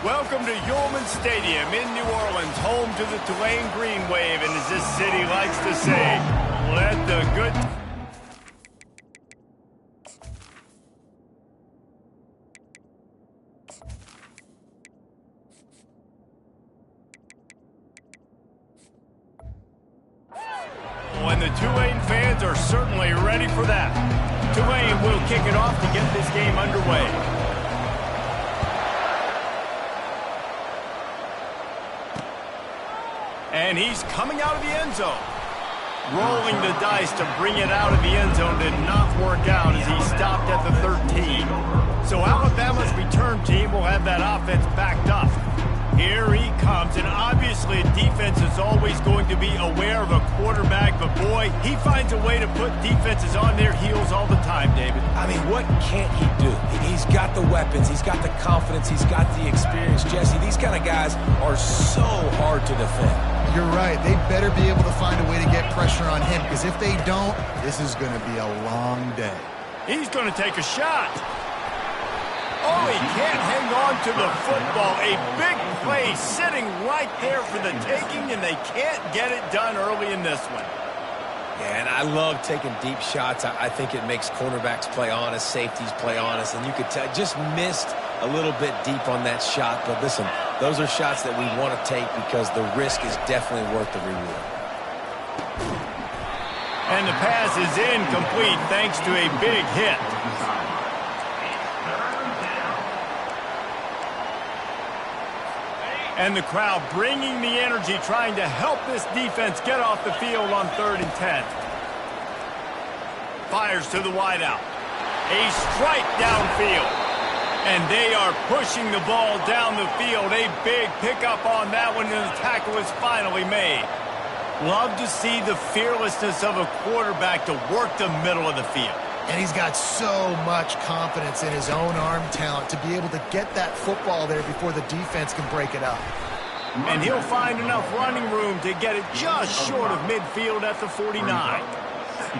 Welcome to Yulman Stadium in New Orleans, home to the Tulane Green Wave, and as this city likes to say, let the good... And the Tulane fans are certainly ready for that. Tulane will kick it off to get this game underway. And he's coming out of the end zone. Rolling the dice to bring it out of the end zone did not work out as he stopped at the 13. So Alabama's return team will have that offense backed up. Here he comes, and obviously defense is always going to be aware of a quarterback, but boy, he finds a way to put defenses on their heels all the time, David. I mean, what can't he do? He's got the weapons, he's got the confidence, he's got the experience. Jesse, these kind of guys are so hard to defend. You're right. They better be able to find a way to get pressure on him, because if they don't, this is going to be a long day. He's going to take a shot. Oh, he can't hang on to the football. A big play sitting right there for the taking, and they can't get it done early in this one. Yeah, and I love taking deep shots. I think it makes cornerbacks play honest, safeties play honest, and you could tell just missed a little bit deep on that shot. But listen, those are shots that we want to take because the risk is definitely worth the reward. And the pass is incomplete thanks to a big hit. And the crowd bringing the energy, trying to help this defense get off the field on 3rd and 10. Fires to the wideout. A strike downfield. And they are pushing the ball down the field. A big pickup on that one, and the tackle is finally made. Love to see the fearlessness of a quarterback to work the middle of the field. And he's got so much confidence in his own arm talent to be able to get that football there before the defense can break it up. And he'll find enough running room to get it just short of midfield at the 49.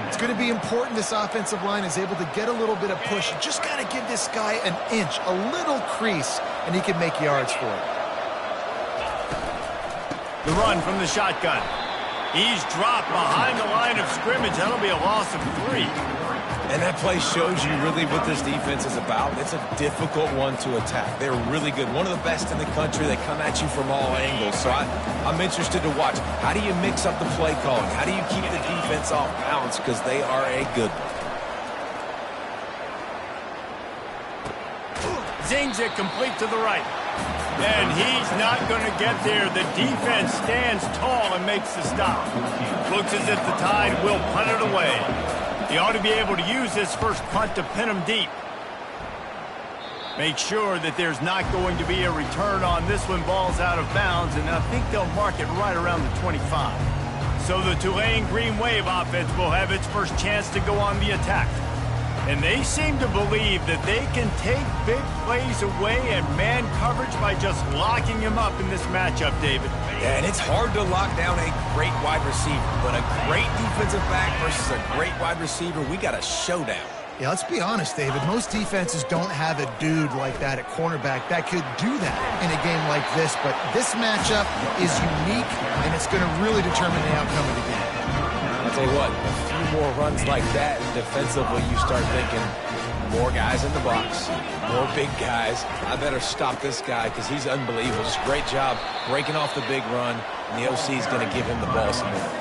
It's going to be important this offensive line is able to get a little bit of push. You just got to give this guy an inch, a little crease, and he can make yards for it. The run from the shotgun. He's dropped behind the line of scrimmage. That'll be a loss of 3. And that play shows you really what this defense is about. It's a difficult one to attack. They're really good. One of the best in the country. They come at you from all angles. So I'm interested to watch. How do you mix up the play calling? How do you keep the defense off balance? Because they are a good one. Zings it complete to the right. And he's not going to get there. The defense stands tall and makes the stop. Looks as if the Tide will punt it away. He ought to be able to use this first punt to pin him deep. Make sure that there's not going to be a return on this one. Ball's out of bounds, and I think they'll mark it right around the 25. So the Tulane Green Wave offense will have its first chance to go on the attack. And they seem to believe that they can take big plays away and man coverage by just locking him up in this matchup, David. Yeah, and it's hard to lock down a great wide receiver, but a great defensive back versus a great wide receiver, we got a showdown. Yeah, let's be honest, David. Most defenses don't have a dude like that at cornerback that could do that in a game like this, but this matchup is unique, and it's going to really determine the outcome of the game. I'll tell you what, a few more runs like that, and defensively you start thinking, more guys in the box, more big guys. I better stop this guy because he's unbelievable. Just great job breaking off the big run, and the OC is going to give him the ball some more.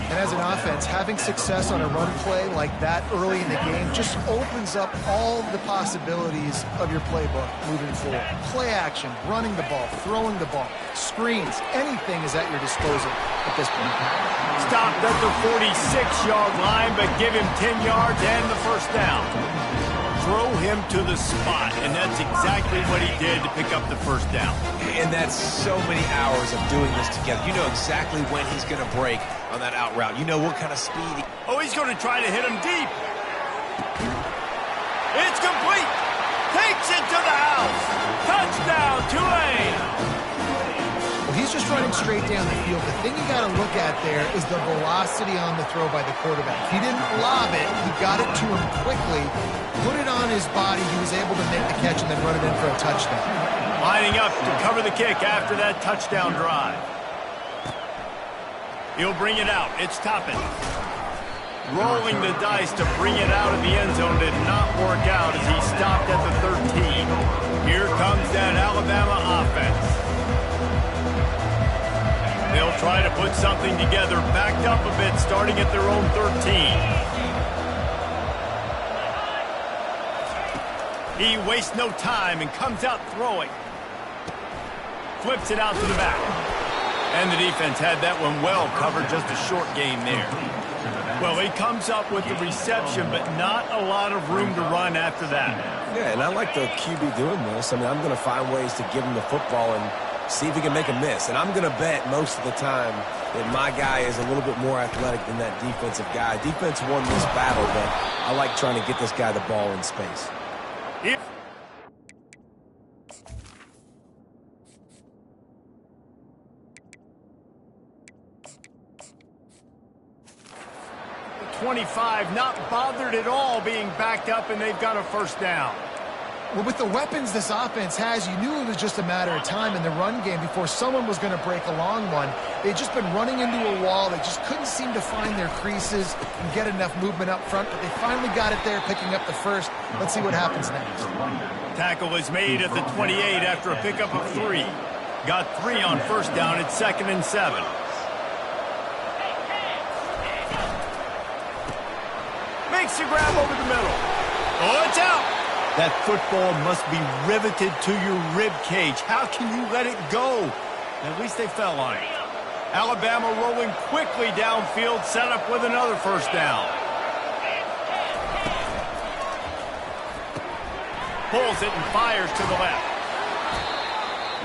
And as an offense, having success on a run play like that early in the game just opens up all the possibilities of your playbook moving forward. Play action, running the ball, throwing the ball, screens, anything is at your disposal at this point. Stopped at the 46-yard line, but give him 10 yards and the first down. Throw him to the spot, and that's exactly what he did to pick up the first down. And that's so many hours of doing this together. You know exactly when he's going to break on that out route. You know what kind of speed. Oh, he's going to try to hit him deep. It's complete. Takes it to the house. Touchdown, Tulane. Well, he's just running straight down the field. The thing you got to look at there is the velocity on the throw by the quarterback. He didn't lob it. He got it to him quickly, put it on his body. He was able to make the catch and then run it in for a touchdown. Lining up to cover the kick after that touchdown drive. He'll bring it out. It's Toppin. Rolling the dice to bring it out of the end zone did not work out as he stopped at the 13. Here comes that Alabama offense. They'll try to put something together, backed up a bit, starting at their own 13. He wastes no time and comes out throwing. Flips it out to the back. And the defense had that one well covered, just a short gain there. Well, he comes up with the reception, but not a lot of room to run after that. Yeah, and I like the QB doing this. I mean, I'm going to find ways to give him the football and see if he can make a miss. And I'm going to bet most of the time that my guy is a little bit more athletic than that defensive guy. Defense won this battle, but I like trying to get this guy the ball in space. Yep. 25, not bothered at all being backed up, and they've got a first down. Well, with the weapons this offense has, you knew it was just a matter of time in the run game before someone was going to break a long one. They'd just been running into a wall. They just couldn't seem to find their creases and get enough movement up front, but they finally got it there, picking up the first. Let's see what happens next. Tackle is made at the 28 after a pickup of 3. Got 3 on first down. It's 2nd and 7. Makes the grab over the middle. Oh, it's out. That football must be riveted to your rib cage. How can you let it go? At least they fell on it. Alabama rolling quickly downfield, set up with another first down. Pulls it and fires to the left.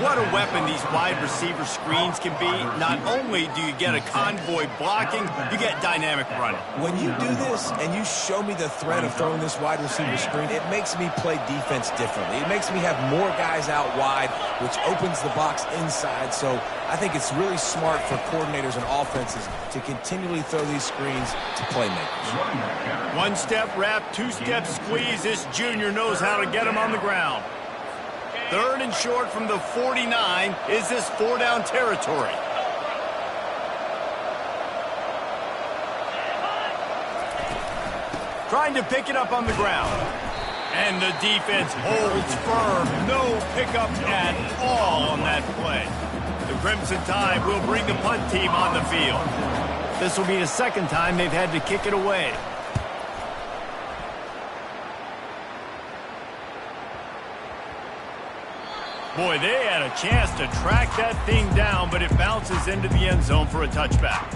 What a weapon these wide receiver screens can be. Not only do you get a convoy blocking, you get dynamic running. When you do this and you show me the threat of throwing this wide receiver screen, it makes me play defense differently. It makes me have more guys out wide, which opens the box inside. So I think it's really smart for coordinators and offenses to continually throw these screens to playmakers. One-step wrap, two-step squeeze. This junior knows how to get him on the ground. 3rd and short from the 49. Is this 4-down territory? Trying to pick it up on the ground. And the defense holds firm. No pickup at all on that play. The Crimson Tide will bring the punt team on the field. This will be the 2nd time they've had to kick it away. Boy, they had a chance to track that thing down, but it bounces into the end zone for a touchback.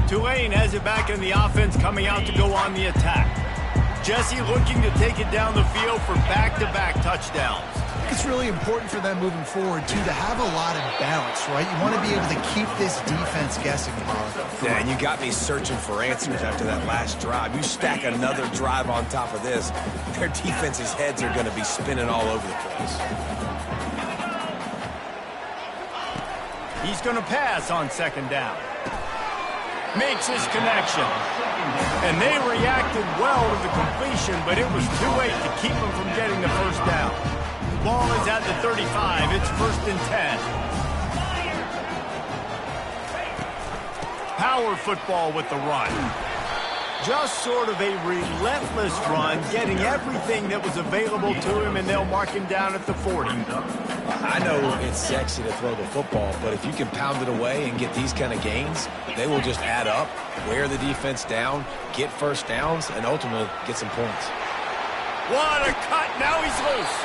Tulane has it back in the offense, coming out to go on the attack. Jesse looking to take it down the field for back-to-back touchdowns. It's really important for them moving forward, too, to have a lot of balance, right? You want to be able to keep this defense guessing, Bob. Yeah, and you got me searching for answers after that last drive. You stack another drive on top of this, their defense's heads are going to be spinning all over the place. He's going to pass on 2nd down. Makes his connection. And they reacted well to the completion, but it was too late to keep him from getting the first down. Ball is at the 35. It's 1st and 10. Power football with the run. Just sort of a relentless run, getting everything that was available to him, and they'll mark him down at the 40. I know it's sexy to throw the football, but if you can pound it away and get these kind of gains, they will just add up, wear the defense down, get first downs, and ultimately get some points. What a cut. Now he's loose.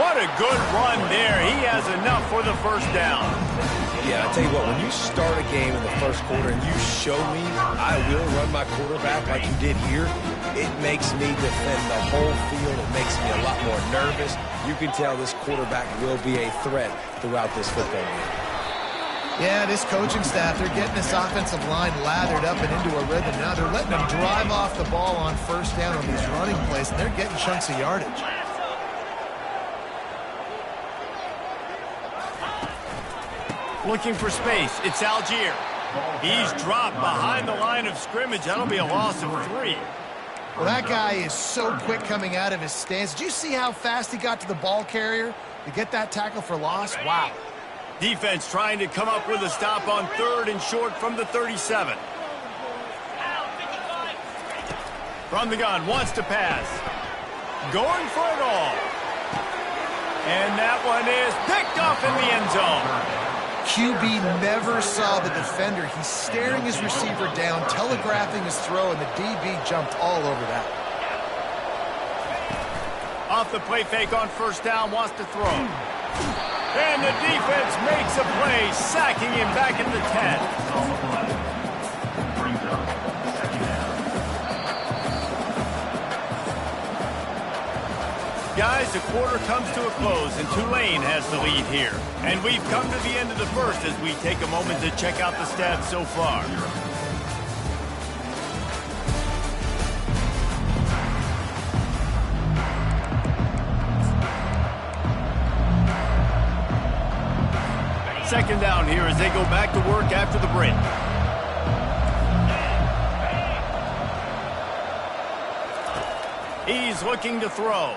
What a good run there. He has enough for the first down. Yeah, I tell you what, when you start a game in the first quarter and you show me I will run my quarterback like you did here, it makes me defend the whole field. It makes me a lot more nervous. You can tell this quarterback will be a threat throughout this football game. Yeah, this coaching staff, they're getting this offensive line lathered up and into a rhythm now. They're letting them drive off the ball on first down on these running plays, and they're getting chunks of yardage. Looking for space. It's Algier. He's dropped behind the line of scrimmage. That'll be a loss of 3. Well, that guy is so quick coming out of his stance. Did you see how fast he got to the ball carrier? To get that tackle for loss, wow. Defense trying to come up with a stop on 3rd and short from the 37. From the gun, wants to pass. Going for it all. And that one is picked off in the end zone. QB never saw the defender. He's staring his receiver down, telegraphing his throw, and the DB jumped all over that. Off the play fake on 1st down, wants to throw. And the defense makes a play, sacking him back at the 10. Guys, the quarter comes to a close, and Tulane has the lead here. And we've come to the end of the first as we take a moment to check out the stats so far. Second down here as they go back to work after the break. He's looking to throw.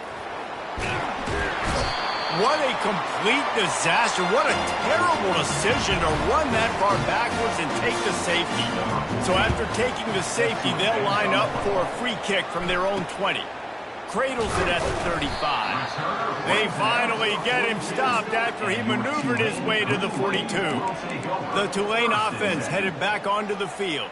What a complete disaster. What a terrible decision to run that far backwards and take the safety. So after taking the safety, they'll line up for a free kick from their own 20. Cradles it at the 35. They finally get him stopped after he maneuvered his way to the 42. The Tulane offense headed back onto the field.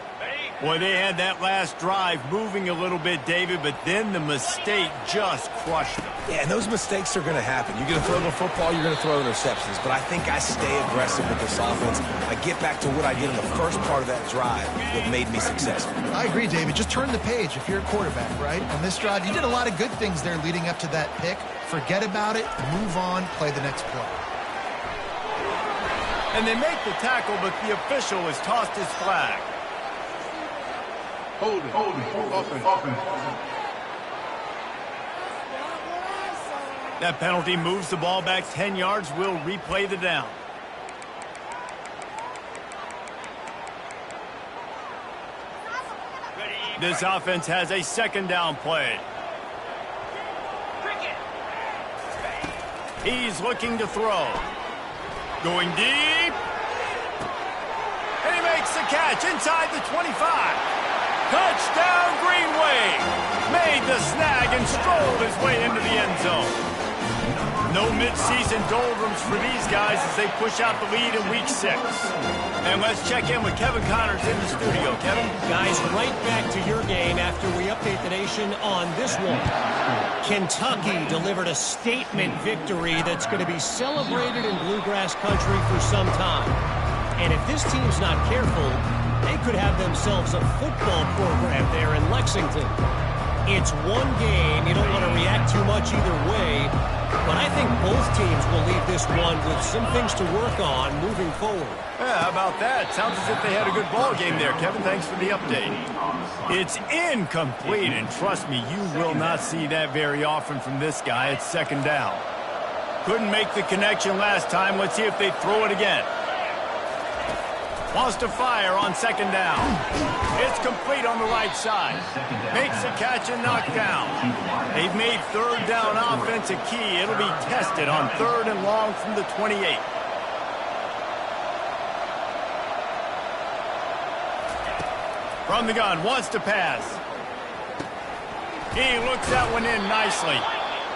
Boy, they had that last drive moving a little bit, David, but then the mistake just crushed them. Yeah, and those mistakes are going to happen. You're going to throw the football, you're going to throw interceptions. But I think I stay aggressive with this offense. I get back to what I did in the first part of that drive that made me successful. I agree, David. Just turn the page if you're a quarterback, right? On this drive, you did a lot of good things there leading up to that pick. Forget about it, move on, play the next play. And they make the tackle, but the official has tossed his flag. Hold it. Open. That penalty moves the ball back 10 yards. We'll replay the down. This offense has a second down play. He's looking to throw. Going deep. And he makes the catch inside the 25. Touchdown, Green Wave! Made the snag and strolled his way into the end zone. No midseason doldrums for these guys as they push out the lead in Week 6. And let's check in with Kevin Connors in the studio. Kevin? Guys, right back to your game after we update the nation on this one. Kentucky delivered a statement victory that's going to be celebrated in Bluegrass country for some time. And if this team's not careful, they could have themselves a football program there in Lexington. It's one game. You don't want to react too much either way. But I think both teams will leave this one with some things to work on moving forward. Yeah, how about that? Sounds as if they had a good ball game there, Kevin. Thanks for the update. It's incomplete, and trust me, you will not see that very often from this guy. It's second down. Couldn't make the connection last time. Let's see if they throw it again. Wants to fire on second down. It's complete on the right side. Makes the catch and knocked down. They've made third down offense a key. It'll be tested on 3rd and long from the 28. From the gun, wants to pass. He looks that one in nicely.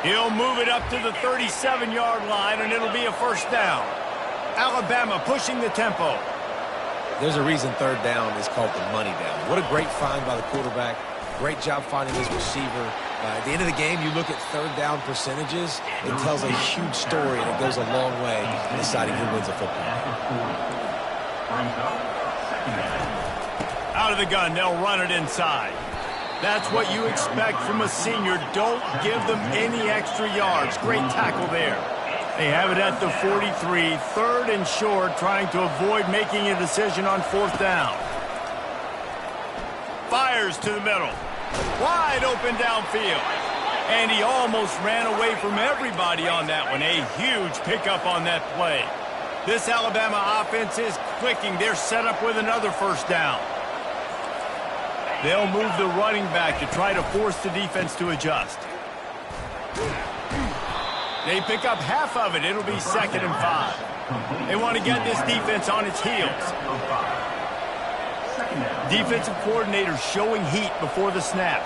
He'll move it up to the 37-yard line, and it'll be a first down. Alabama pushing the tempo. There's a reason third down is called the money down. What a great find by the quarterback. Great job finding his receiver. At the end of the game, you look at third down percentages. It tells a huge story, and it goes a long way in deciding who wins a football. Out of the gun, they'll run it inside. That's what you expect from a senior. Don't give them any extra yards. Great tackle there. They have it at the 43, 3rd and short, trying to avoid making a decision on 4th down. Fires to the middle. Wide open downfield. And he almost ran away from everybody on that one. A huge pickup on that play. This Alabama offense is clicking. They're set up with another first down. They'll move the running back to try to force the defense to adjust. They pick up half of it. It'll be 2nd and 5. They want to get this defense on its heels. Defensive coordinator showing heat before the snap.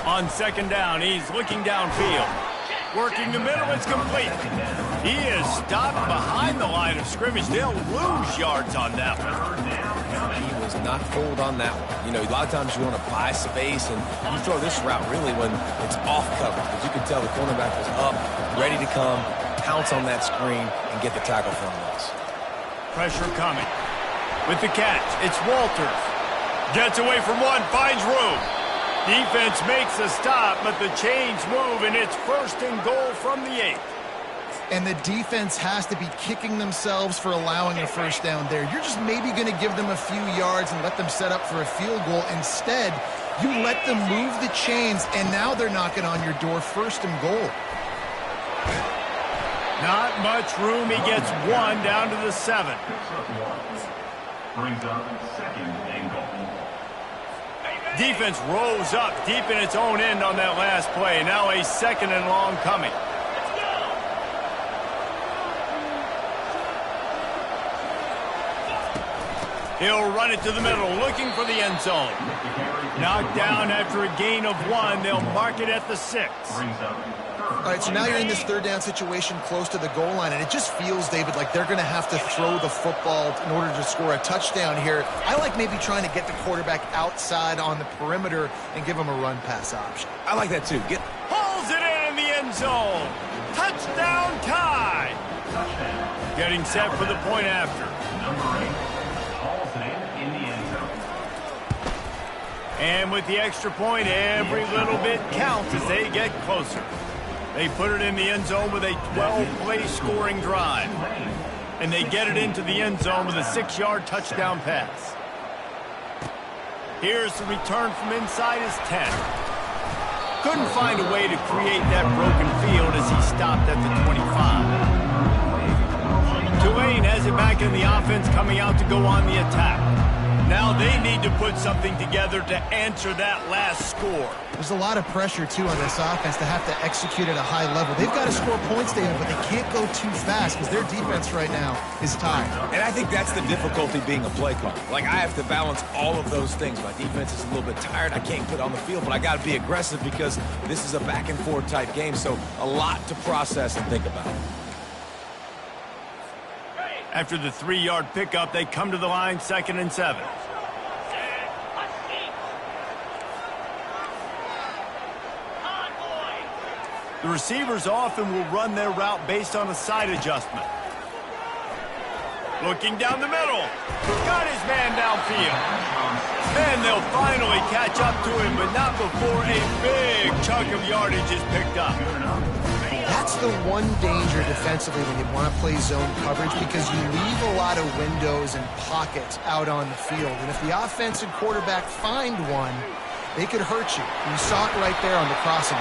On 2nd down, he's looking downfield. Working the middle, it's complete. He is stopped behind the line of scrimmage. They'll lose yards on that one. He was not fooled on that one. You know, a lot of times you want to buy space, and you throw this route really when it's off coverage. Because you can tell the cornerback was up, ready to come, pounce on that screen, and get the tackle for a loss. Pressure coming. With the catch, it's Walters. Gets away from one, finds room. Defense makes a stop, but the chains move, and it's 1st and goal from the 8. And the defense has to be kicking themselves for allowing a first down there. You're just maybe going to give them a few yards and let them set up for a field goal. Instead, you let them move the chains, and now they're knocking on your door, 1st and goal. Not much room. He gets one down to the 7. Brings up 2nd and goal. Defense rolls up deep in its own end on that last play. Now a 2nd and long coming. He'll run it to the middle, looking for the end zone. Knocked down after a gain of 1. They'll mark it at the 6. All right, so now you're in this 3rd down situation close to the goal line, and it just feels, David, like they're going to have to throw the football in order to score a touchdown here. I like maybe trying to get the quarterback outside on the perimeter and give him a run-pass option. I like that, too. Pulls it in the end zone. Touchdown tie. Getting set for the point after. Number 8 hauls it in the end zone. And with the extra point, every little bit counts as they get closer. They put it in the end zone with a 12-play scoring drive. And they get it into the end zone with a 6-yard touchdown pass. Here's the return from inside his 10. Couldn't find a way to create that broken field as he stopped at the 25. Tulane has it back in the offense, coming out to go on the attack. Now they need to put something together to answer that last score. There's a lot of pressure, too, on this offense to have to execute at a high level. They've got to score points, David, but they can't go too fast because their defense right now is tired. And I think that's the difficulty being a play caller. Like, I have to balance all of those things. My defense is a little bit tired. I can't put on the field, but I got to be aggressive because this is a back-and-forth type game, so a lot to process and think about. After the 3-yard pickup, they come to the line, 2nd and 7. The receivers often will run their route based on a side adjustment. Looking down the middle. Got his man downfield. And they'll finally catch up to him, but not before a big chunk of yardage is picked up. That's the one danger defensively when you want to play zone coverage, because you leave a lot of windows and pockets out on the field. And if the offensive quarterback find one, they could hurt you. You saw it right there on the crossing.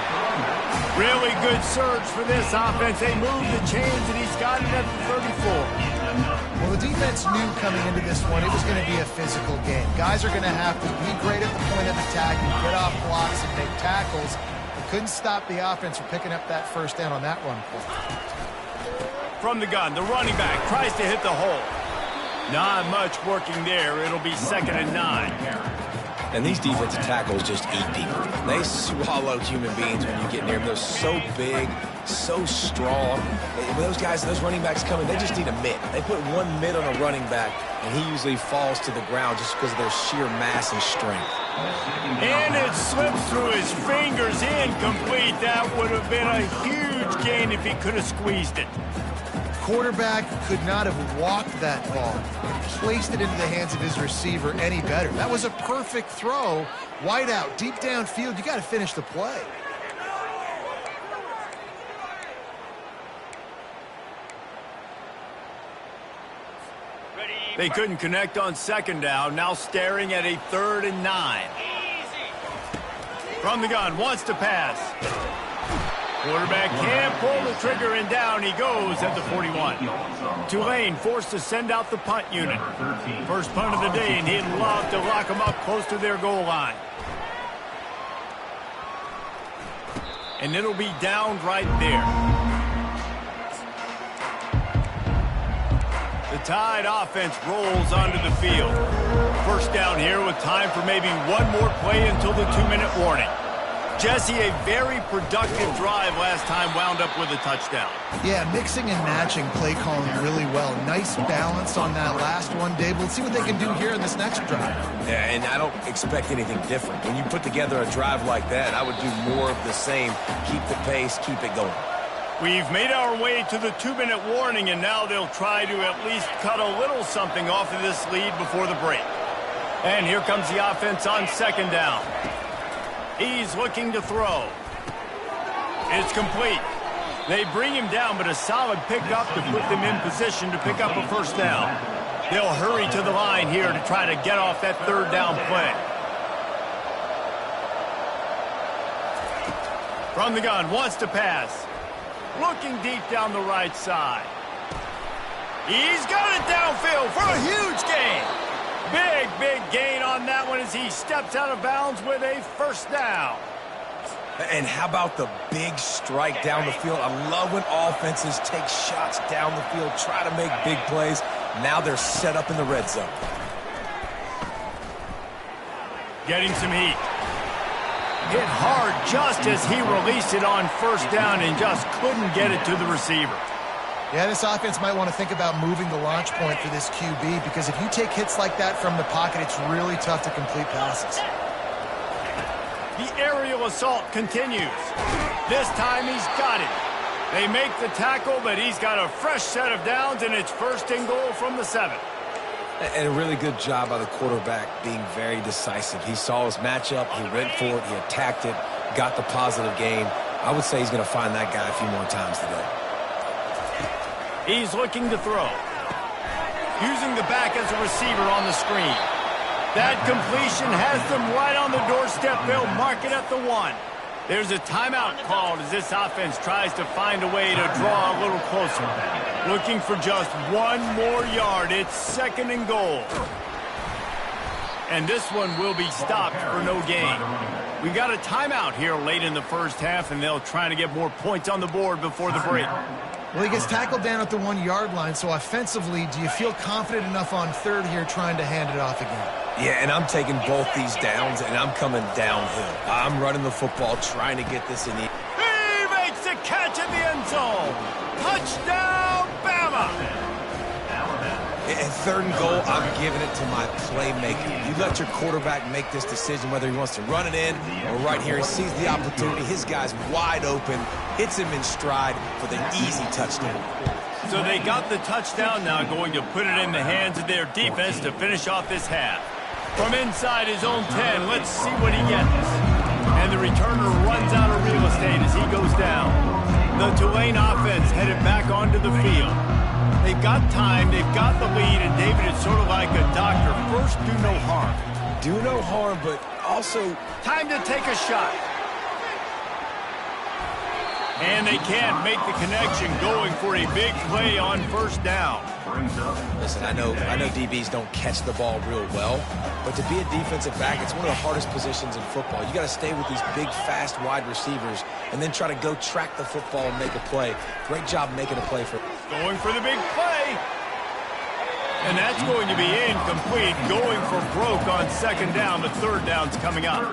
Really good surge for this offense. They move the chains, and he's got it at the 34. Well, the defense knew coming into this one it was going to be a physical game. Guys are going to have to be great at the point of attack and get off blocks and make tackles. They couldn't stop the offense from picking up that first down on that run play. From the gun, the running back tries to hit the hole. Not much working there. It'll be 2nd and 9. And these defensive tackles just eat people. They swallow human beings when you get near them. They're so big, so strong. When those guys, those running backs come in, they just need a mitt. They put one mitt on a running back, and he usually falls to the ground just because of their sheer mass and strength. And it slips through his fingers, incomplete. That would have been a huge gain if he could have squeezed it. Quarterback could not have walked that ball and placed it into the hands of his receiver any better. That was a perfect throw. Wide out, deep downfield. You got to finish the play. They couldn't connect on 2nd down. Now staring at a 3rd and 9. From the gun, wants to pass. Quarterback can't pull the trigger, and down he goes at the 41. Tulane forced to send out the punt unit. First punt of the day, and he'd love to lock them up close to their goal line. and it'll be down right there. The Tide offense rolls onto the field. First down here with time for maybe one more play until the 2-minute warning. Jesse, a very productive drive last time wound up with a touchdown. Yeah, mixing and matching play calling really well. Nice balance on that last one, Dave. Let's see what they can do here in this next drive. Yeah, and I don't expect anything different. When you put together a drive like that, I would do more of the same. Keep the pace, keep it going. We've made our way to the 2-minute warning, and now they'll try to at least cut a little something off of this lead before the break. And here comes the offense on second down. He's looking to throw. It's complete. They bring him down, but a solid pickup to put them in position to pick up a first down. They'll hurry to the line here to try to get off that third down play. From the gun, wants to pass. Looking deep down the right side. He's got it downfield for a huge gain. Big gain on that one as he steps out of bounds with a first down. And how about the big strike down the field? I love when offenses take shots down the field, try to make big plays. Now they're set up in the red zone. Getting some heat. Hit hard just as he released it on first down and just couldn't get it to the receiver. Yeah, this offense might want to think about moving the launch point for this QB, because if you take hits like that from the pocket, it's really tough to complete passes. The aerial assault continues. This time he's got it. They make the tackle, but he's got a fresh set of downs, and it's first and goal from the 7. And a really good job by the quarterback being very decisive. He saw his matchup, he went for it, he attacked it, got the positive gain. I would say he's going to find that guy a few more times today. He's looking to throw. Using the back as a receiver on the screen. That completion has them right on the doorstep. They'll mark it at the 1. There's a timeout called as this offense tries to find a way to draw a little closer. Looking for just one more yard. It's second and goal. And this one will be stopped for no gain. We got a timeout here late in the first half, and they'll try to get more points on the board before the break. Well, he gets tackled down at the 1-yard line, so offensively, do you feel confident enough on third here trying to hand it off again? Yeah, and I'm taking both these downs, and I'm coming downhill. I'm running the football, trying to get this in the... He makes the catch in the end zone. Touchdown, Bama! And third and goal, I'm giving it to my playmaker. You let your quarterback make this decision whether he wants to run it in or right here. He sees the opportunity. His guy's wide open, hits him in stride for the easy touchdown. So they got the touchdown, now going to put it in the hands of their defense to finish off this half. From inside his own 10, let's see what he gets. And the returner runs out of real estate as he goes down. The Tulane offense headed back onto the field. They've got time, they've got the lead, and David, it's sort of like a doctor. First, do no harm. Do no harm, but also... Time to take a shot. And they can't make the connection, going for a big play on first down. Listen, I know DBs don't catch the ball real well, but to be a defensive back, it's one of the hardest positions in football. You got to stay with these big, fast wide receivers and then try to go track the football and make a play. Great job making a play for... Going for the big play. And that's going to be incomplete. Going for broke on second down. The third down's coming up.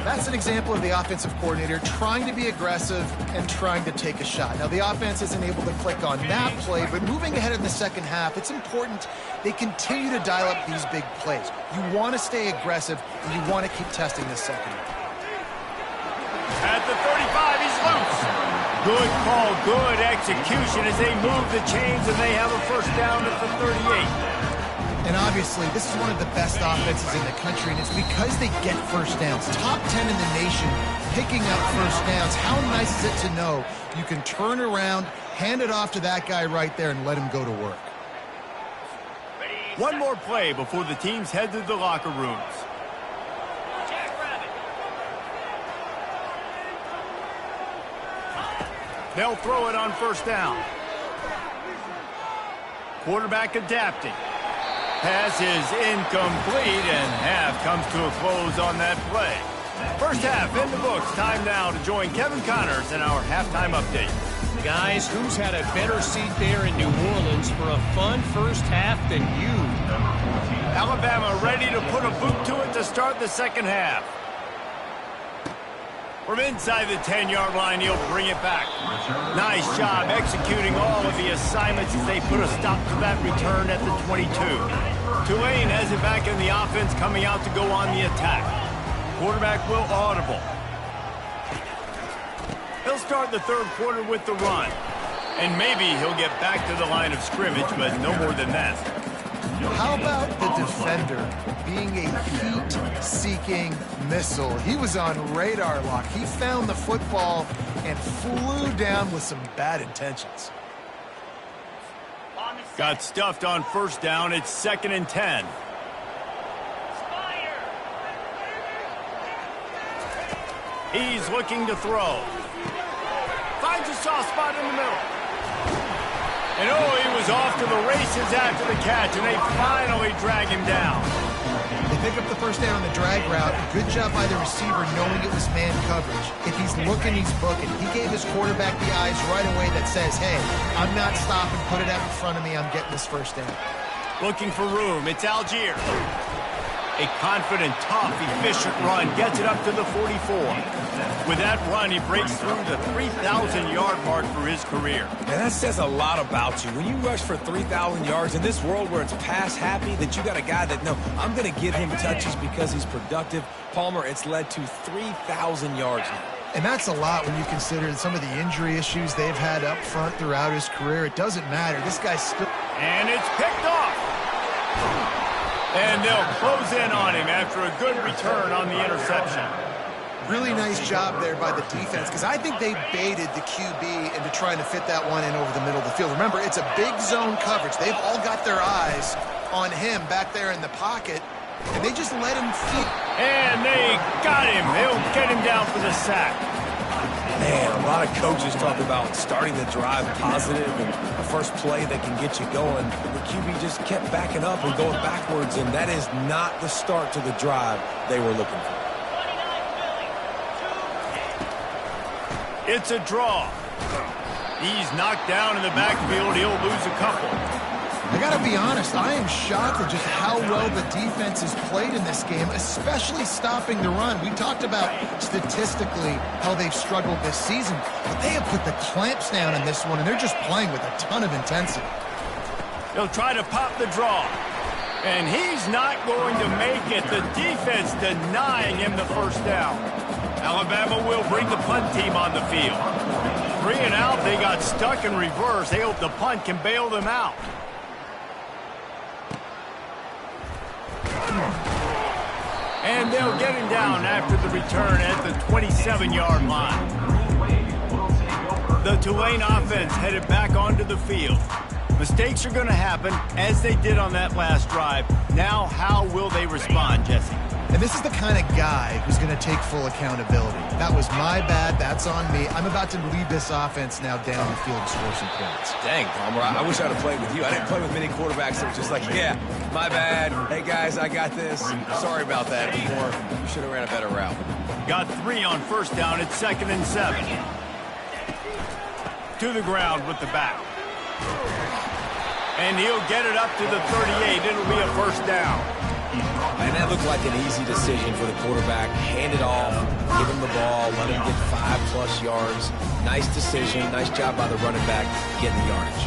That's an example of the offensive coordinator trying to be aggressive and trying to take a shot. Now, the offense isn't able to click on that play, but moving ahead in the second half, it's important they continue to dial up these big plays. You want to stay aggressive, and you want to keep testing this second. At the 35, he's loose. Good call, good execution as they move the chains, and they have a first down at the 38. And obviously, this is one of the best offenses in the country, and it's because they get first downs. Top 10 in the nation picking up first downs. How nice is it to know you can turn around, hand it off to that guy right there, and let him go to work? One more play before the teams head to the locker rooms. They'll throw it on first down. Quarterback adapting. Pass is incomplete, and half comes to a close on that play. First half in the books. Time now to join Kevin Connors in our halftime update. Guys, who's had a better seat there in New Orleans for a fun first half than you? Alabama ready to put a boot to it to start the second half. From inside the 10-yard line, he'll bring it back. Nice job executing all of the assignments as they put a stop to that return at the 22. Tulane has it back in the offense, coming out to go on the attack. Quarterback will audible. He'll start the third quarter with the run. And maybe he'll get back to the line of scrimmage, but no more than that. How about the defender being a heat-seeking missile? He was on radar lock. He found the football and flew down with some bad intentions. Got stuffed on first down. It's 2nd and 10. He's looking to throw. Finds a soft spot in the middle. And oh, he was off to the races after the catch, and they finally drag him down. They pick up the first down on the drag route. Good job by the receiver knowing it was man coverage. If he's looking, he's booking. He gave his quarterback the eyes right away that says, hey, I'm not stopping. Put it out in front of me. I'm getting this first down. Looking for room. It's Algier. A confident, tough, efficient run gets it up to the 44. With that run, he breaks through the 3,000-yard mark for his career. And that says a lot about you. When you rush for 3,000 yards in this world where it's pass happy, that you got a guy that, no, I'm going to give him touches because he's productive. Palmer, it's led to 3,000 yards now. And that's a lot when you consider some of the injury issues they've had up front throughout his career. It doesn't matter. This guy's still... And it's picked off. And they'll close in on him after a good return on the interception. Really nice job there by the defense, because I think they baited the QB into trying to fit that one in over the middle of the field. Remember, it's a big zone coverage. They've all got their eyes on him back there in the pocket, and they just let him feed. And they got him. They'll get him down for the sack. Man, a lot of coaches talk about starting the drive positive and the first play that can get you going. The QB just kept backing up and going backwards, and that is not the start to the drive they were looking for. It's a draw. He's knocked down in the backfield. He'll lose a couple. I got to be honest, I am shocked at just how well the defense has played in this game, especially stopping the run. We talked about statistically how they've struggled this season, but they have put the clamps down in this one, and they're just playing with a ton of intensity. He'll try to pop the draw. And he's not going to make it. The defense denying him the first down. Alabama will bring the punt team on the field. 3 and out, they got stuck in reverse. They hope the punt can bail them out. And they'll get him down after the return at the 27-yard line. The Tulane offense headed back onto the field. Mistakes are going to happen, as they did on that last drive. Now, how will they respond, Jesse? And this is the kind of guy who's going to take full accountability. That was my bad. That's on me. I'm about to lead this offense now down the field and score some points. Dang, Palmer, I wish I'd have played with you. I didn't play with many quarterbacks that were just like, yeah, my bad. Hey, guys, I got this. Sorry about that. Or you should have ran a better route. Got 3 on first down. It's 2nd and 7. To the ground with the back. And he'll get it up to the 38. It'll be a first down. And that looked like an easy decision for the quarterback. Hand it off, give him the ball, let him get 5+ yards. Nice decision. Nice job by the running back getting the yardage.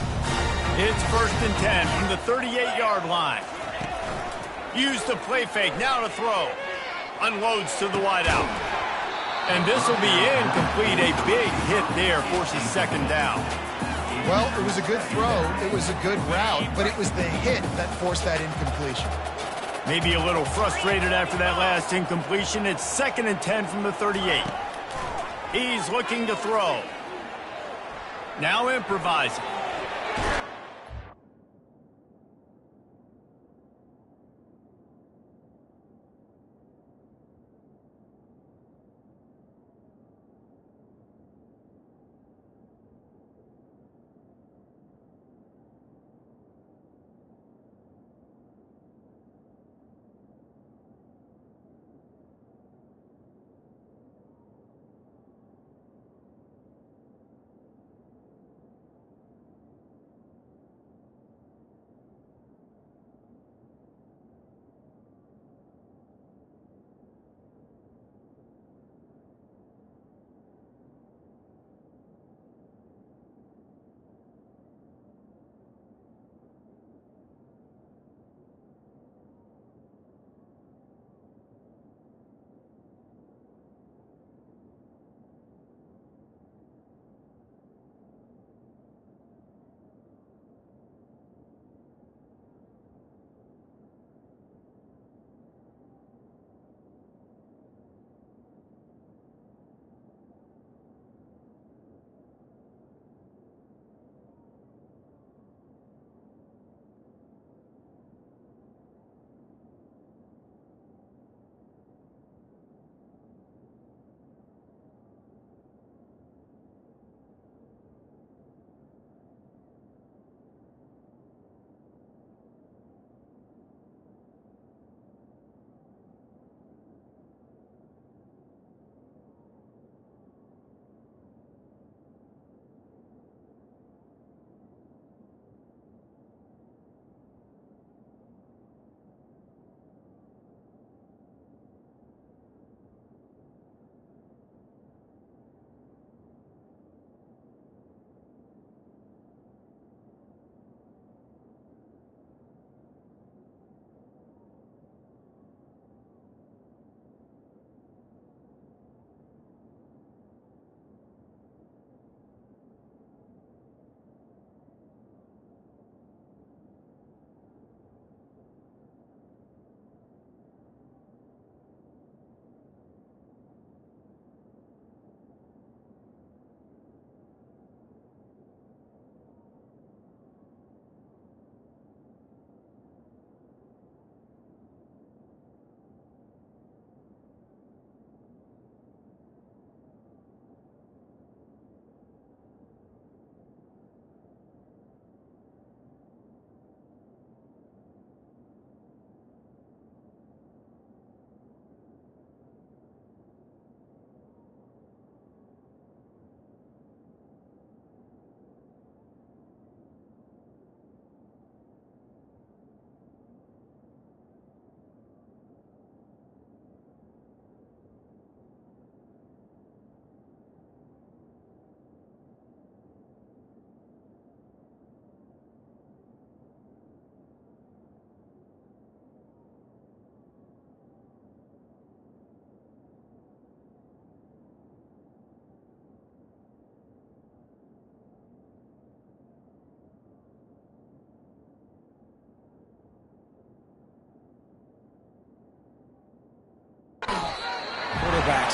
It's 1st and 10 from the 38-yard line. Use the play fake. Now to throw. Unloads to the wideout. And this will be incomplete. A big hit there forces 2nd down. Well, it was a good throw. It was a good route, but it was the hit that forced that incompletion. Maybe a little frustrated after that last incompletion. It's 2nd and 10 from the 38. He's looking to throw. Now improvising.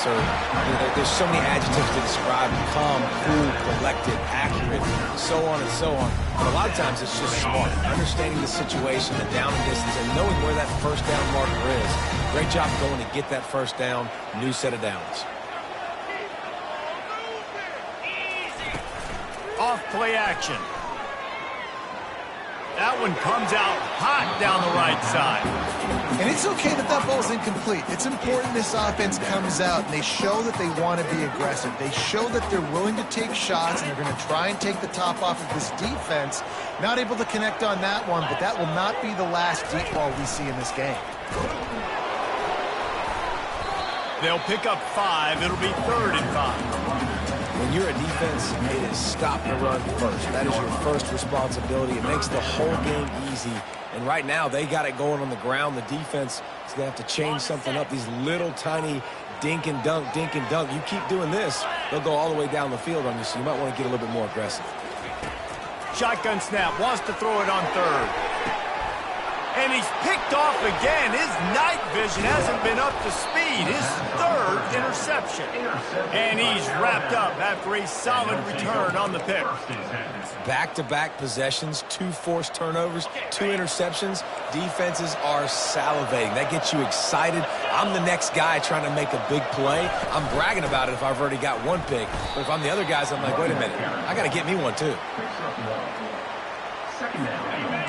are, there's so many adjectives to describe calm, cool, collected, accurate, so on and so on. But a lot of times it's just smart, understanding the situation, the down and distance, and knowing where that first down marker is. Great job going to get that first down, new set of downs. Off play action. That one comes out hot down the right side. And it's okay that that ball's incomplete. It's important this offense comes out and they show that they want to be aggressive. They show that they're willing to take shots and they're going to try and take the top off of this defense. Not able to connect on that one, but that will not be the last deep ball we see in this game. They'll pick up 5. It'll be 3rd and 5. When you're a defense, it is stop the run first. That is your first responsibility. It makes the whole game easy. And right now, they got it going on the ground. The defense is going to have to change something up. These little tiny dink and dunk, dink and dunk. You keep doing this, they'll go all the way down the field on you, so you might want to get a little bit more aggressive. Shotgun snap, wants to throw it on 3rd. And he's picked off again. His night vision hasn't been up to speed. His 3rd interception. And he's wrapped up after a solid return on the pick. Back-to-back possessions, 2 forced turnovers, 2 interceptions. Defenses are salivating. That gets you excited. I'm the next guy trying to make a big play. I'm bragging about it if I've already got 1 pick. But if I'm the other guys, I'm like, wait a minute. I got to get me 1 too.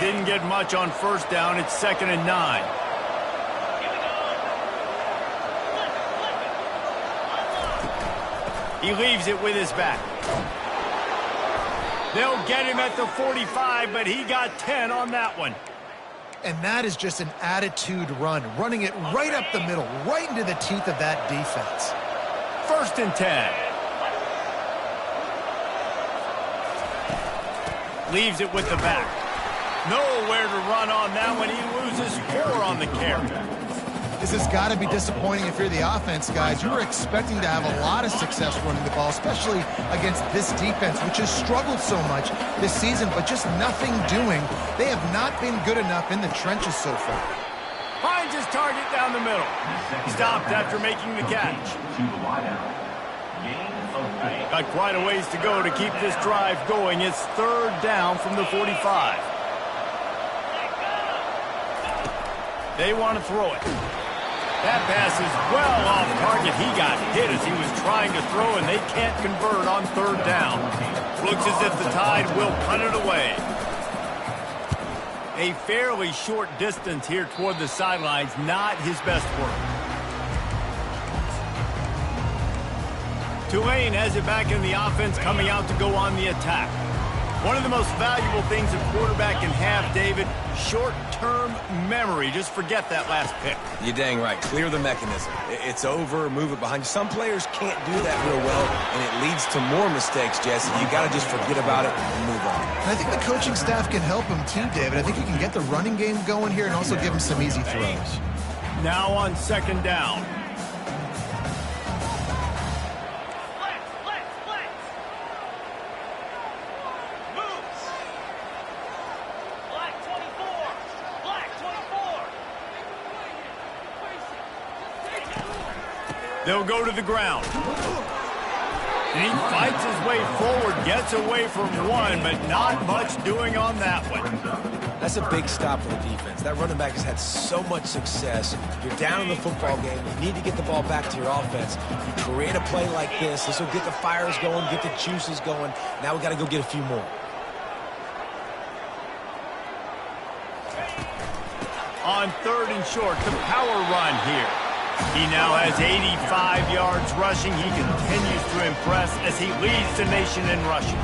Didn't get much on 1st down. It's 2nd and 9. He leaves it with his back. They'll get him at the 45, but he got 10 on that one. And that is just an attitude run, running it right up the middle, right into the teeth of that defense. 1st and 10. Leaves it with the back. Nowhere to run on that one. He loses 4 on the carry. This has got to be disappointing if you're the offense, guys. You were expecting to have a lot of success running the ball, especially against this defense, which has struggled so much this season, but just nothing doing. They have not been good enough in the trenches so far. Finds his target down the middle. Stopped after making the catch. Got quite a ways to go to keep this drive going. It's 3rd down from the 45. They want to throw it. That pass is well off target. He got hit as he was trying to throw, and they can't convert on 3rd down. Looks as if the Tide will punt it away. A fairly short distance here toward the sidelines, not his best work. Tulane has it back in the offense, coming out to go on the attack. One of the most valuable things a quarterback can have, David, short-term memory. Just forget that last pick. You're dang right. Clear the mechanism. It's over, move it behind you. Some players can't do that real well, and it leads to more mistakes, Jesse. You got to just forget about it and move on. And I think the coaching staff can help him too, David. I think you can get the running game going here and also give him some easy throws. Now on 2nd down. They'll go to the ground. And he fights his way forward, gets away from 1, but not much doing on that one. That's a big stop for the defense. That running back has had so much success. You're down in the football game. You need to get the ball back to your offense. You create a play like this. This will get the fires going, get the juices going. Now we got to go get a few more. On 3rd and short, the power run here. He now has 85 yards rushing. He continues to impress as he leads the nation in rushing.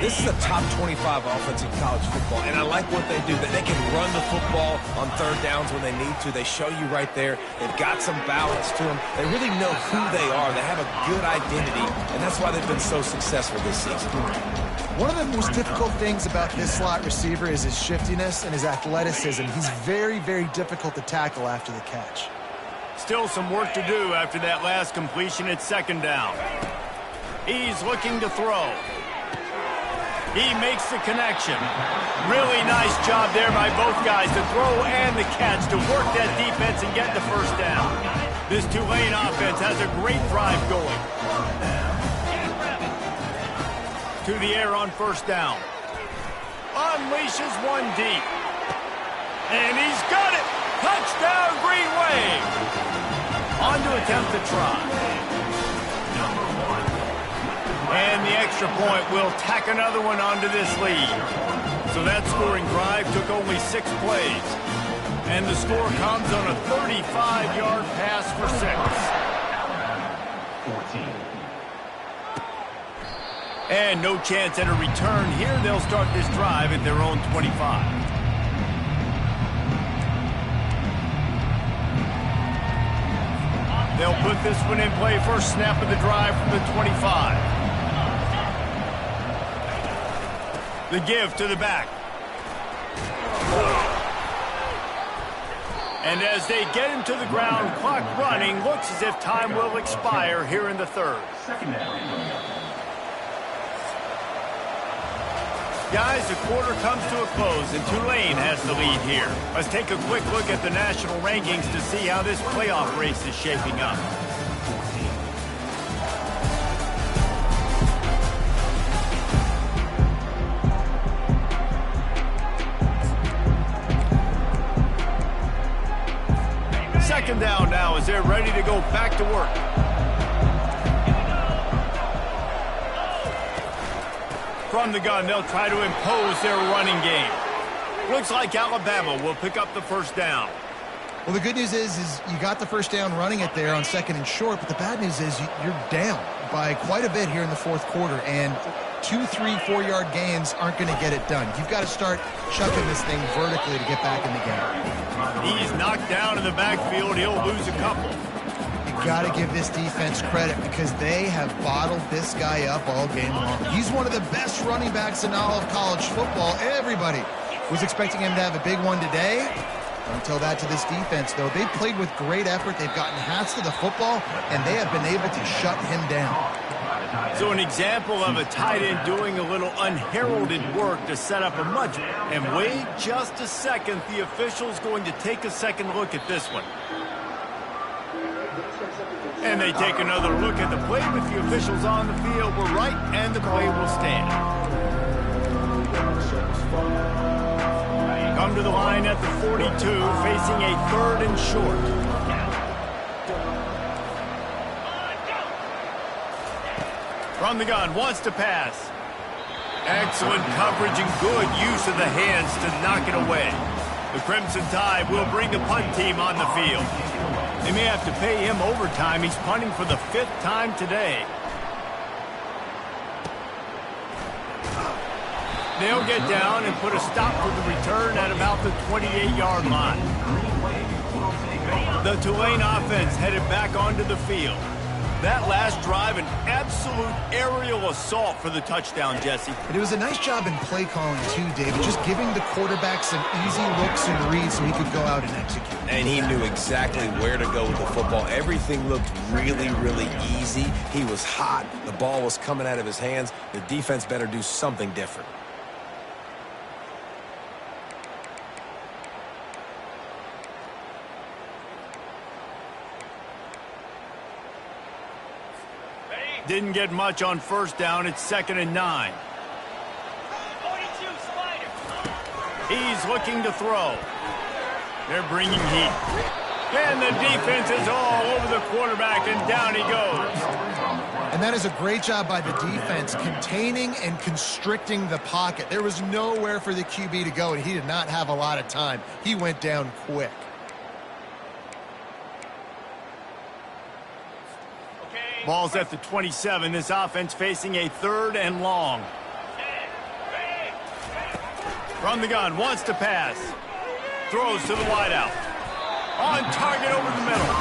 This is a top 25 offense in college football, and I like what they do. They can run the football on 3rd downs when they need to. They show you right there. They've got some balance to them. They really know who they are. They have a good identity, and that's why they've been so successful this season. One of the most difficult things about this slot receiver is his shiftiness and his athleticism. He's very, very difficult to tackle after the catch. Still some work to do after that last completion at 2nd down. He's looking to throw. He makes the connection. Really nice job there by both guys to throw and the catch to work that defense and get the 1st down. This Tulane offense has a great drive going. To the air on first down. Unleashes one deep. And he's got it! Touchdown, Green Wave! On to attempt the try. And the extra point will tack another one onto this lead. So that scoring drive took only 6 plays. And the score comes on a 35-yard pass for 6. 14. And no chance at a return here. They'll start this drive at their own 25. They'll put this one in play first snap of the drive from the 25. The give to the back. And as they get him to the ground, clock running, looks as if time will expire here in the third. Second down. Guys, the quarter comes to a close, and Tulane has the lead here. Let's take a quick look at the national rankings to see how this playoff race is shaping up. Second down now as they're ready to go back to work. From the gun, they'll try to impose their running game. Looks like Alabama will pick up the first down. Well, the good news is you got the first down running it there on second and short, but the bad news is you're down by quite a bit here in the fourth quarter, and 2, 3, 4-yard gains aren't going to get it done. You've got to start chucking this thing vertically to get back in the game. He's knocked down in the backfield. He'll lose a couple. Got to give this defense credit because they have bottled this guy up all game long. He's one of the best running backs in all of college football. Everybody was expecting him to have a big one today. Until that to this defense, though. They've played with great effort. They've gotten hats to the football, and they have been able to shut him down. So an example of a tight end doing a little unheralded work to set up a much. And wait just a second. The official's going to take a second look at this one. And they take another look at the play with the officials on the field. We're right, and the play will stand. Come to the line at the 42, facing a third and short. From the gun, wants to pass. Excellent coverage and good use of the hands to knock it away. The Crimson Tide will bring the punt team on the field. They may have to pay him overtime. He's punting for the 5th time today. They'll get down and put a stop to the return at about the 28-yard line. The Tulane offense headed back onto the field. That last drive, an absolute aerial assault for the touchdown, Jesse. But it was a nice job in play calling, too, David, just giving the quarterback some easy looks and reads so he could go out and execute. And he knew exactly where to go with the football. Everything looked really, really easy. He was hot. The ball was coming out of his hands. The defense better do something different. Didn't get much on first down. It's 2nd and 9. He's looking to throw. They're bringing heat. And the defense is all over the quarterback, and down he goes. And that is a great job by the defense, containing and constricting the pocket. There was nowhere for the QB to go, and he did not have a lot of time. He went down quick. Ball's at the 27. This offense facing a 3rd and long. From the gun, wants to pass. Throws to the wideout. On target over the middle.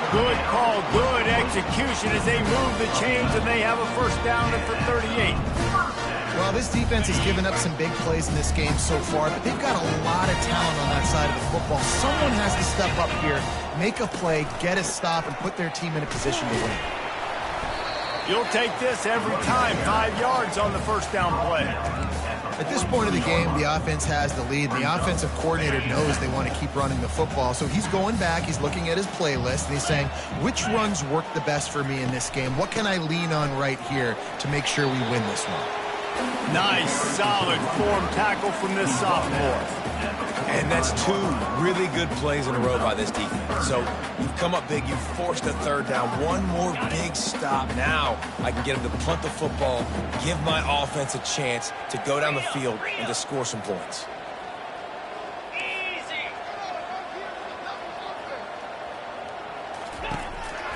Good call, good execution as they move the chains, and they have a first down at the 38. Well, this defense has given up some big plays in this game so far, but they've got a lot of talent on that side of the football. Someone has to step up here, make a play, get a stop, and put their team in a position to win. You'll take this every time. 5 yards on the first down play. At this point of the game, the offense has the lead, and the offensive coordinator knows they want to keep running the football. So he's going back, he's looking at his playlist, and he's saying, which runs work the best for me in this game? What can I lean on right here to make sure we win this one? Nice, solid form tackle from this sophomore. And that's 2 really good plays in a row by this defense. So you've come up big, you've forced a third down. One more big stop. Now I can get him to punt the football, give my offense a chance to go down the field and to score some points.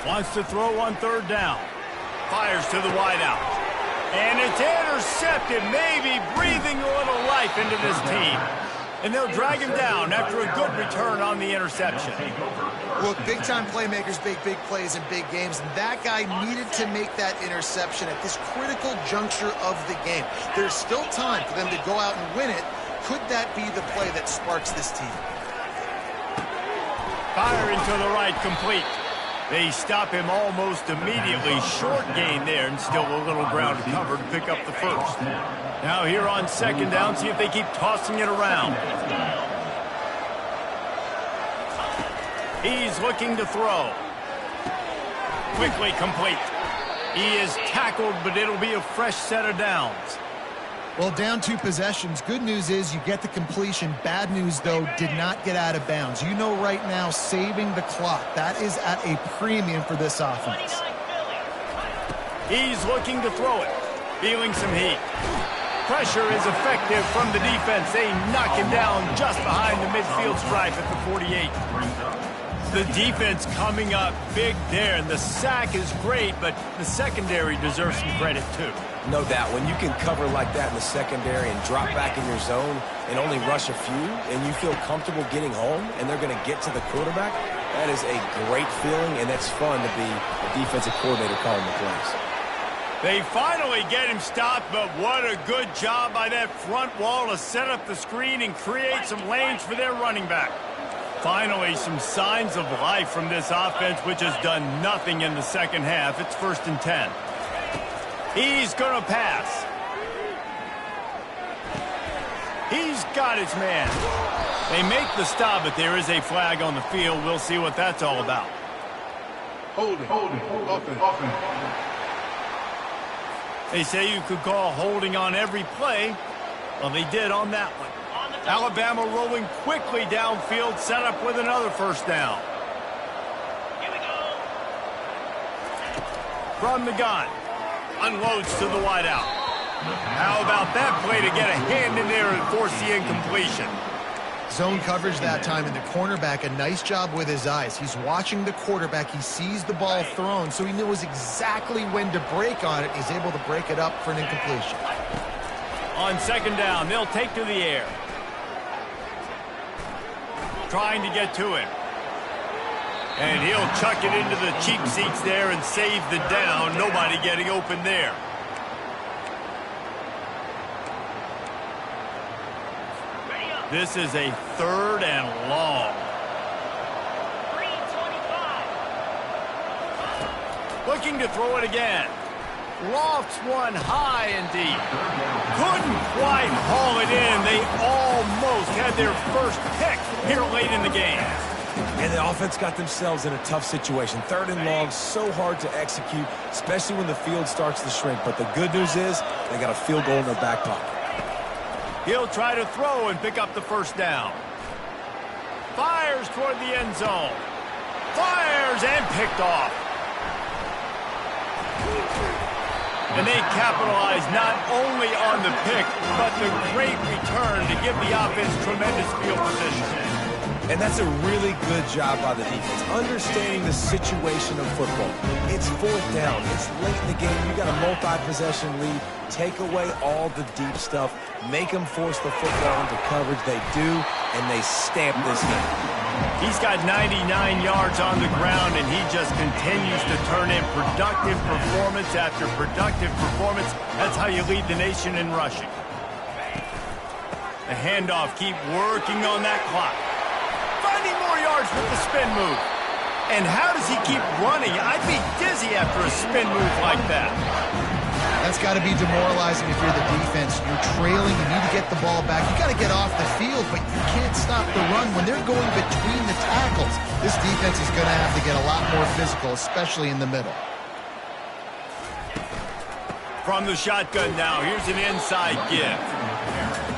Wants to throw on third down. Fires to the wideout. And it's intercepted, maybe breathing a little life into this team. And they'll drag him down after a good return on the interception. Look, big-time playmakers make big plays in big games, and that guy needed to make that interception at this critical juncture of the game. There's still time for them to go out and win it. Could that be the play that sparks this team? Fire into the right, complete. They stop him almost immediately. Short gain there, and still a little ground to cover to pick up the first. Now here on second down, see if they keep tossing it around. He's looking to throw. Quickly complete. He is tackled, but it'll be a fresh set of downs. Well, down 2 possessions. Good news is you get the completion. Bad news, though, did not get out of bounds. You know right now, saving the clock. That is at a premium for this offense. He's looking to throw it. Feeling some heat. Pressure is effective from the defense. They knock him down just behind the midfield stripe at the 48. The defense coming up big there, and the sack is great, but the secondary deserves some credit, too. No doubt. When you can cover like that in the secondary and drop back in your zone and only rush a few, and you feel comfortable getting home, and they're going to get to the quarterback, that is a great feeling, and that's fun to be a defensive coordinator calling the plays. They finally get him stopped, but what a good job by that front wall to set up the screen and create some lanes for their running back. Finally, some signs of life from this offense, which has done nothing in the second half. It's 1st and 10. He's going to pass. He's got his man. They make the stop, but there is a flag on the field. We'll see what that's all about. Holding, offense. They say you could call holding on every play. Well, they did on that one. Alabama rolling quickly downfield, set up with another first down. Here we go. From the gun. Unloads to the wideout. How about that play to get a hand in there and force the incompletion? Zone coverage that time, and the cornerback, a nice job with his eyes. He's watching the quarterback. He sees the ball thrown, so he knows exactly when to break on it. He's able to break it up for an incompletion. On second down, they'll take to the air. Trying to get to him. And he'll chuck it into the cheap seats there and save the down. Nobody getting open there. This is a 3rd and long. 325. Looking to throw it again. Lofts one high and deep. Couldn't quite haul it in. They almost had their first pick here late in the game. And the offense got themselves in a tough situation. 3rd and long, so hard to execute, especially when the field starts to shrink. But the good news is they got a field goal in their back pocket. He'll try to throw and pick up the first down. Fires toward the end zone. Fires and picked off. And they capitalize not only on the pick, but the great return to give the offense tremendous field position. And that's a really good job by the defense, understanding the situation of football. It's 4th down. It's late in the game. You got a multi-possession lead. Take away all the deep stuff. Make them force the football into coverage. They do, and they stamp this game. He's got 99 yards on the ground, and he just continues to turn in productive performance after productive performance. That's how you lead the nation in rushing. The handoff, keep working on that clock. Finding more yards with the spin move. And how does he keep running? I'd be dizzy after a spin move like that. That's got to be demoralizing if you're the defense. You're trailing, you need to get the ball back. You got to get off the field, but you can't stop the run. When they're going between the tackles, this defense is going to have to get a lot more physical, especially in the middle. From the shotgun now, here's an inside give.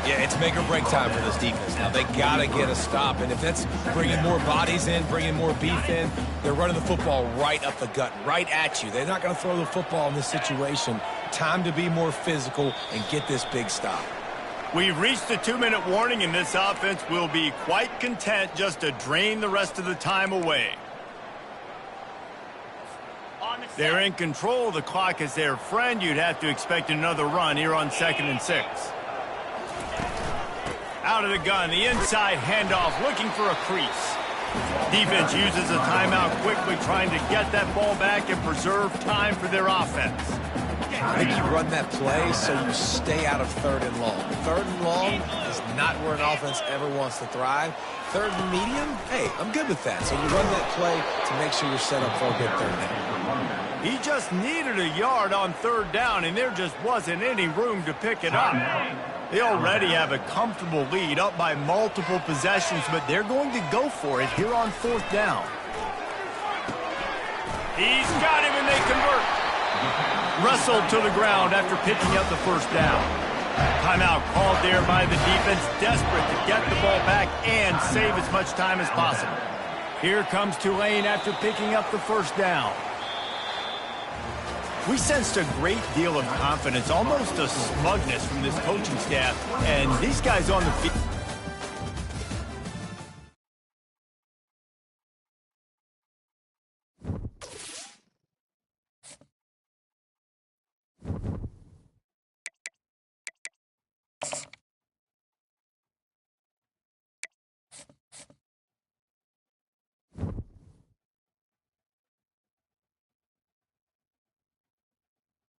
Yeah, it's make or break time for this defense now. They got to get a stop, and if that's bringing more bodies in, bringing more beef in, they're running the football right up the gut, right at you. They're not going to throw the football in this situation. Time to be more physical and get this big stop. We've reached the 2-minute warning, and this offense will be quite content just to drain the rest of the time away. They're in control. The clock is their friend. You'd have to expect another run here on 2nd and 6. Out of the gun, the inside handoff, looking for a crease. Defense uses a timeout quickly, trying to get that ball back and preserve time for their offense. I think you run that play so you stay out of 3rd and long. 3rd and long is not where an offense ever wants to thrive. 3rd and medium, hey, I'm good with that. So you run that play to make sure you're set up for a good 3rd down. He just needed a yard on 3rd down, and there just wasn't any room to pick it up. They already have a comfortable lead, up by multiple possessions, but they're going to go for it here on 4th down. He's got him, and they convert. Wrestled to the ground after picking up the 1st down. Timeout called there by the defense, desperate to get the ball back and save as much time as possible. Here comes Tulane after picking up the 1st down. We sensed a great deal of confidence, almost a smugness from this coaching staff, and these guys on the field.